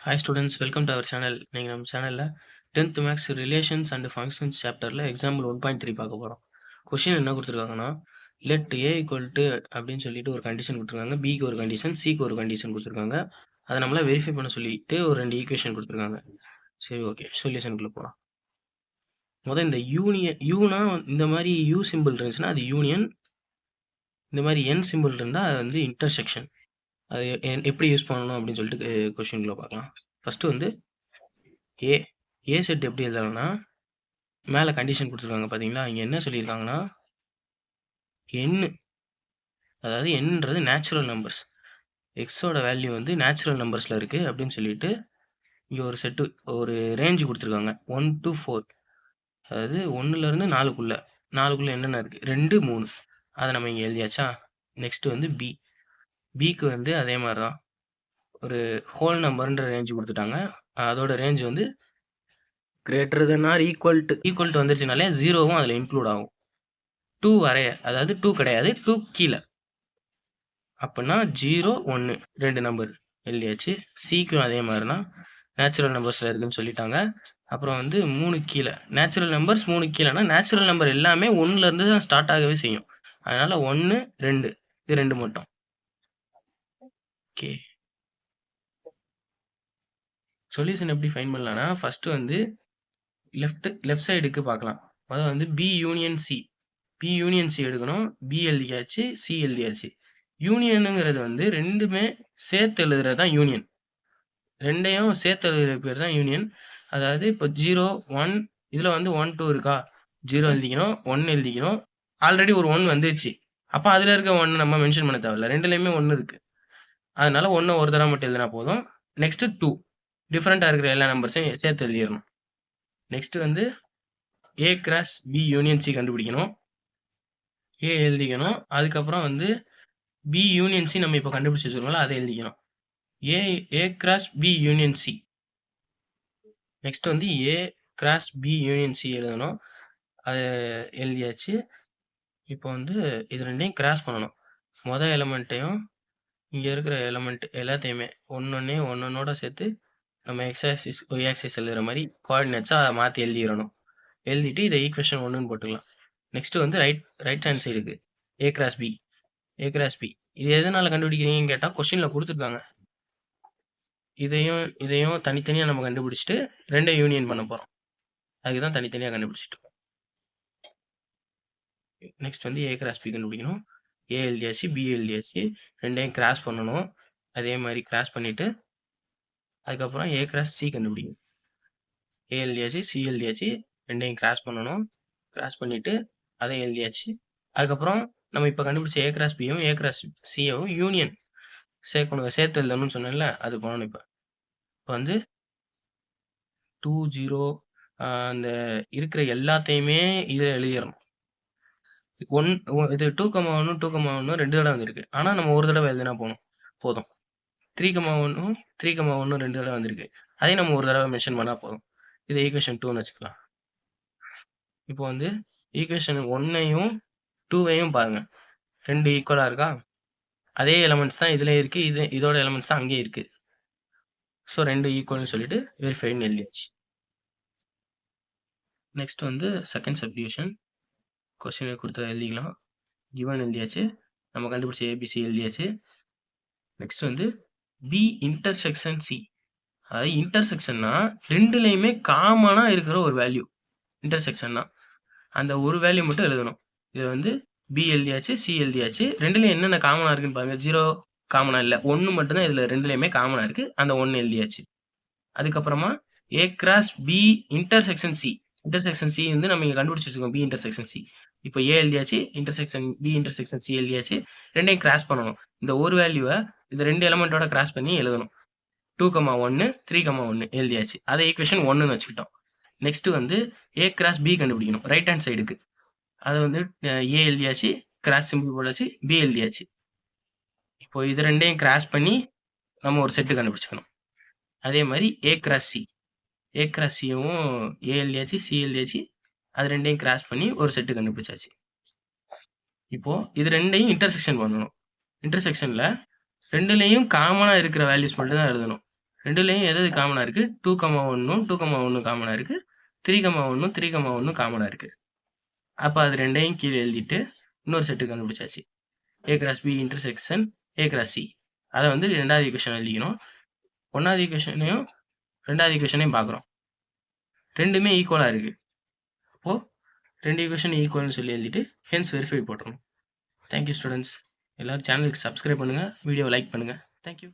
Hi students, welcome to our channel. நீங்கள் நம்ம சேனலில் 10th maths relations and functions சாப்டரில் எக்ஸாம்பிள் 1.3 பார்க்க போகிறோம். கொஷின் என்ன கொடுத்துருக்காங்கன்னா, லெட் ஏ ஈக்குவல் டு அப்படின்னு சொல்லிட்டு ஒரு கண்டிஷன் கொடுத்துருக்காங்க. பிக்கு ஒரு கண்டிஷன், சிக்கு ஒரு கண்டிஷன் கொடுத்துருக்காங்க. அதை நம்மள வெரிஃபை பண்ண சொல்லிட்டு ஒரு 2 ஈக்குவேஷன் கொடுத்துருக்காங்க. சரி, ஓகே, சொல்யூஷனுக்குள்ளே போகலாம். முதல் இந்த யூனியன் யூனா இந்த மாதிரி யூ சிம்பிள் இருந்துச்சுன்னா அது யூனியன், இந்த மாதிரி என் சிம்பிள் இருந்தால் அது வந்து இன்டர்செக்ஷன். அது எப்படி யூஸ் பண்ணணும் அப்படின்னு சொல்லிட்டு கொஷின்குள்ளே பார்க்கலாம். ஃபஸ்ட்டு வந்து ஏ செட் எப்படி எழுதலாம்னா, மேலே கண்டிஷன் கொடுத்துருக்காங்க பார்த்தீங்களா? இங்கே என்ன சொல்லியிருக்காங்கன்னா, எண், அதாவது எண்ன்றது நேச்சுரல் நம்பர்ஸ். எக்ஸோட வேல்யூ வந்து நேச்சுரல் நம்பர்ஸில் இருக்குது அப்படின்னு சொல்லிட்டு இங்கே ஒரு செட்டு ஒரு ரேஞ்சு கொடுத்துருக்காங்க 1 to 4. அதாவது 1லேருந்து 4க்குள்ளே என்னென்ன இருக்குது, 2, 3. அதை நம்ம இங்கே எழுதியாச்சா? நெக்ஸ்ட்டு வந்து பிக்கு வந்து அதே மாதிரி தான் ஒரு ஹோல் நம்பர்ன்ற ரேஞ்சு கொடுத்துட்டாங்க. அதோட ரேஞ்ச் வந்து greater than or equal to வந்துருச்சுனாலே 0வும் அதில் இன்க்ளூட் ஆகும். 2 வரைய, அதாவது 2 கிடையாது, 2 கீழே அப்படின்னா 0, 1 2 நம்பர் எழுதியாச்சு. சிக்கும் அதே மாதிரினா நேச்சுரல் நம்பர்ஸில் இருக்குன்னு சொல்லிட்டாங்க. அப்புறம் வந்து 3 கீழே நேச்சுரல் நம்பர்ஸ், 3 கீழேனா நேச்சுரல் நம்பர் எல்லாமே 1லேருந்து தான் ஸ்டார்ட் ஆகவே செய்யும். அதனால் 1, 2 இது 2 மட்டும். ஓகே, சொல்யூஷன் எப்படி ஃபைன் பண்ணலாம்னா, ஃபஸ்ட்டு வந்து லெஃப்ட் சைடுக்கு பார்க்கலாம். அதாவது வந்து பி யூனியன் சி எடுக்கணும். பி எழுதியாச்சு, சி எழுதியாச்சு. யூனியனுங்கிறது வந்து ரெண்டுமே சேர்த்து எழுதுறது தான் யூனியன். ரெண்டையும் சேர்த்து எழுதுகிற பேர் தான் யூனியன். அதாவது இப்போ 0, 1 இதில் வந்து 1, 2 இருக்கா, 0 எழுதிக்கணும், 1 எழுதிக்கணும். ஆல்ரெடி ஒரு 1 வந்துருச்சு, அப்போ அதில் இருக்க 1 நம்ம மென்ஷன் பண்ண தேவையில்ல, ரெண்டுலேயுமே 1 இருக்குது. அதனால 1 ஒரு தடவை மட்டும் எழுதினா போதும். நெக்ஸ்ட்டு 2 டிஃப்ரெண்ட்டாக இருக்கிற எல்லா நம்பர்ஸையும் சேர்த்து எழுதிடணும். நெக்ஸ்ட்டு வந்து A cross B union C கண்டுபிடிக்கணும். ஏ எழுதிக்கணும். அதுக்கப்புறம் வந்து பி யூனியன் சி நம்ம இப்போ கண்டுபிடிச்சி வச்சுருக்கோம்ல, அதை எழுதிக்கணும். A cross B union C. Next வந்து A cross B union C எழுதணும். அது எழுதியாச்சு. இப்போ வந்து இது ரெண்டையும் கிராஸ் பண்ணணும். மொதல் எலமெண்ட்டையும் இங்கே இருக்கிற எலமெண்ட் எல்லாத்தையுமே ஒன்னொன்னோட சேர்த்து நம்ம எக்ஸ் ஆக்சிஸ் ஒய் ஆக்சிஸ் எழுதுகிற மாதிரி கோஆர்டினேட்ஸாக அதை மாற்றி எழுதிடணும். எழுதிட்டு இதை ஈக்குவேஷன் 1ன்னு போட்டுக்கலாம். நெக்ஸ்ட்டு வந்து ரைட் ஹேண்ட் சைடுக்கு ஏ கிராஸ் பி. இது எதனால் கண்டுபிடிக்கிறீங்கன்னு கேட்டால் கொஸ்டினில் கொடுத்துருக்காங்க. இதையும் தனித்தனியாக நம்ம கண்டுபிடிச்சிட்டு ரெண்டையும் யூனியன் பண்ண போகிறோம். அதுக்கு தான் தனித்தனியாக கண்டுபிடிச்சிட்டு. நெக்ஸ்ட் வந்து ஏ கிராஸ் பி கண்டுபிடிக்கணும். ஏ எழுதியாச்சு, பி எழுதியாச்சு, ரெண்டையும் கிராஸ் பண்ணணும். அதே மாதிரி கிராஸ் பண்ணிவிட்டு அதுக்கப்புறம் ஏ கிராஸ் சி கண்டுபிடிக்கணும். ஏ எழுதியாச்சு, சி எழுதியாச்சு, ரெண்டையும் கிராஸ் பண்ணணும். கிராஸ் பண்ணிவிட்டு அதை எழுதியாச்சு. அதுக்கப்புறம் நம்ம இப்போ கண்டுபிடிச்ச ஏ கிராஸ் பியும் ஏ கிராஸ் சியவும் யூனியன் சேர்த்து எழுதணும்னு சொன்னேன்ல, அது பண்ணணும். இப்போ வந்து 2, 0 அந்த இருக்கிற எல்லாத்தையுமே இதில் எழுதிடணும். இது 2,1 2,1 2 தடவை வந்திருக்கு. ஆனால் நம்ம ஒரு தடவை எழுதினா போதும். 3,1 3,1 2 தடவை வந்திருக்கு. அதையும் நம்ம ஒரு தடவை மென்ஷன் பண்ணால் போதும். இதை ஈக்குவேஷன் 2ன்னு வச்சுக்கலாம். இப்போ வந்து ஈக்குவேஷன் 1ஐயும் 2வையும் பாருங்கள், 2 ஈக்குவலாக இருக்கா? அதே எலமெண்ட்ஸ் தான் இதில் இருக்குது, இதோட எலமெண்ட்ஸ் தான் அங்கேயே இருக்குது. ஸோ 2 ஈக்குவல்னு சொல்லிட்டு வெரிஃபைன்னு எழுதியாச்சு. நெக்ஸ்ட் வந்து செகண்ட் சப்டிவிஷன். கொஸ்டினை கொடுத்து எழுதிக்கலாம். கிவன் எழுதியாச்சு, நம்ம கண்டுபிடிச்ச ஏபிசி எழுதியாச்சு. நெக்ஸ்ட் வந்து பி இன்டர்செக்ஷன் சி. அதாவது இன்டர்செக்ஷன்னா ரெண்டுலேயுமே காமனாக இருக்கிற ஒரு வேல்யூ. இன்டர்செக்ஷன்னா அந்த ஒரு வேல்யூ மட்டும் எழுதணும். இது வந்து பி எழுதியாச்சு, சி எழுதியாச்சு. ரெண்டுலேயும் என்னென்ன காமனாக இருக்குன்னு பாருங்கள். 0 காமனாக இல்லை, 1 மட்டும்தான் இதில் ரெண்டுலேயுமே காமனாக இருக்குது. அந்த 1 எழுதியாச்சு. அதுக்கப்புறமா A cross B intersection C. Intersection C வந்து நம்ம இங்கே கண்டுபிடிச்சி வச்சுக்கோம், பி இன்டர்செக்ஷன் சி. இப்போ ஏ எழுதியாச்சு, பி இன்டர்செக்ஷன் சி எழுதியாச்சு. ரெண்டையும் கிராஸ் பண்ணணும். இந்த ஒரு வேல்யூவை இந்த 2 எலமெண்ட்டோட கிராஸ் பண்ணி எழுதணும். 2,1 3,1 எழுதியாச்சு. அதை ஈக்குவேஷன் 1ன்னு வச்சுக்கிட்டோம். நெக்ஸ்ட்டு வந்து ஏ கிராஸ் பி கண்டுபிடிக்கணும், ரைட் ஹேண்ட் சைடுக்கு. அதை வந்து ஏ எழுதியாச்சு, கிராஸ் சிம்பிள் போடாச்சு, பி எழுதியாச்சு. இப்போ இது ரெண்டையும் கிராஸ் பண்ணி நம்ம ஒரு செட்டு கண்டுபிடிச்சிக்கணும். அதே மாதிரி ஏ கிராஸ் சியும் ஏ எழுதியாச்சு, சி எழுதியாச்சு, அது ரெண்டையும் கிராஸ் பண்ணி ஒரு செட்டு கண்டுபிடிச்சாச்சு. இப்போது இது ரெண்டையும் இன்டர்செக்ஷன் பண்ணணும். இன்டர்செக்ஷனில் ரெண்டுலேயும் காமனாக இருக்கிற வேல்யூஸ் மட்டும் தான் எழுதணும். 2லயும் எது காமனா இருக்கு? 2,1ம் 2,1 காமனா இருக்கு. 3,1ம் 3,1 காமனா இருக்கு. அப்ப அது 2யும் கீழ எழுதிட்டு, இன்னொரு செட்டு கண்டுபிடிச்சாச்சு. A cross B intersection A cross C. அத வந்து 2வது ஈக்குவேஷன் எழுதிக்கணும். 1வது ஈக்குவேஷனையும் 2வது ஈக்குவேஷனையும் பார்க்குறோம். 2மே ஈக்குவலா இருக்கு. அப்போ 2 ஈக்குவேஷன் ஈக்குவல்னு சொல்லி எழுதிட்டு, ஹென்ஸ் வெரிஃபை போட்டுறணும். Thank you students. எல்லாரும் சேனலுக்கு சப்ஸ்கிரைப் பண்ணுங்க. வீடியோவ லைக் பண்ணுங்க. Thank you.